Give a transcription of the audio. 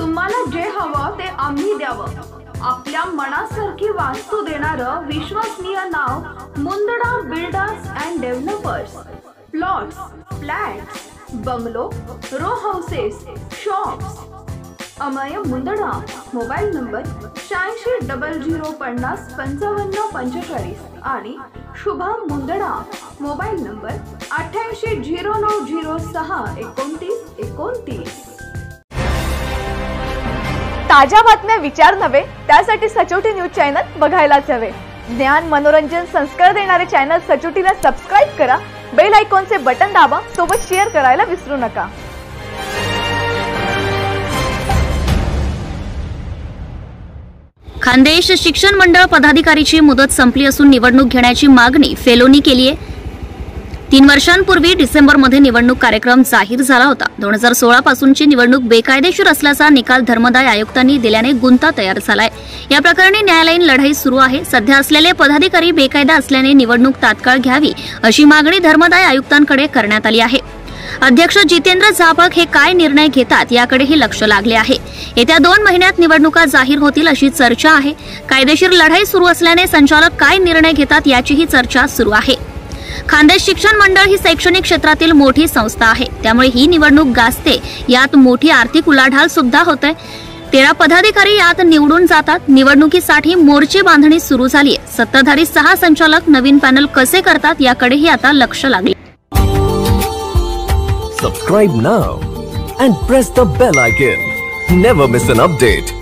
तुम्हाला जे हवं ते आम्ही द्यावं। आपल्या मनासारखी वास्तू देणारं विश्वसनीय नाव Mundada builders and developers. Plots, flats, bungalow, row houses, shops. Amay Mundada. Mobile number 8600505545 आणि शुभम मुंदडा। Mobile number 8809062929। ताज्या बातम्या विचार नव्हे त्यासाठी सचोटी न्यूज चॅनल बघायलाच हवे। ज्ञान मनोरंजन संस्कार देणारे चॅनल सचोटीला सबस्क्राइब करा, बेल आयकॉनचे बटन दाबा, सोबत शेअर करायला विसरू नका। खानदेश शिक्षण मंडळ पदाधिकारीची मुदत संपली असून निवडणूक घेण्याची मागणी फेलोनी केली आहे। 3 वर्षांपूर्वी डिसेंबरमध्ये निवडणूक कार्यक्रम जाहीर झाला होता। 2016 पासूनची निवडणूक बेकायदेशीर असल्याचा निकाल धर्मदाय आयुक्तांनी दिल्याने गुंता तयार झालाय। या प्रकरणी न्यायालयीन लढाई सुरू आहे। सध्या असलेले पदाधिकारी बेकायदा असल्याने निवडणूक तात्काळ घ्यावी अशी मागणी धर्मदाय आयुक्तांकडे करण्यात आली आहे। अध्यक्ष जितेंद्र झापक हे काय निर्णय घेतात याकडेही लक्ष लागले आहे। येत्या 2 महिन्यात निवडणुका जाहीर होतील अशी चर्चा आहे। कायदेशीर लढाई सुरू असल्याने संचालक काय निर्णय घेतात याचीही चर्चा सुरू आहे। खानदेश शिक्षण मंडळ ही शैक्षणिक क्षेत्रातील मोठी संस्था आहे, त्यामुळे ही निवडणूक गाजते। यात मोठी आर्थिक उलाढाल सुद्धा होते। 13 पदाधिकारी यात निवडून जातात। निवडणुकीसाठी मोर्चे बांधणी सुरू झाली आहे। सत्ताधारी 6 संचालक नवीन पॅनल कसे करतात याकडेही आता लक्ष लागले। Subscribe now and press the bell icon. Never miss an update.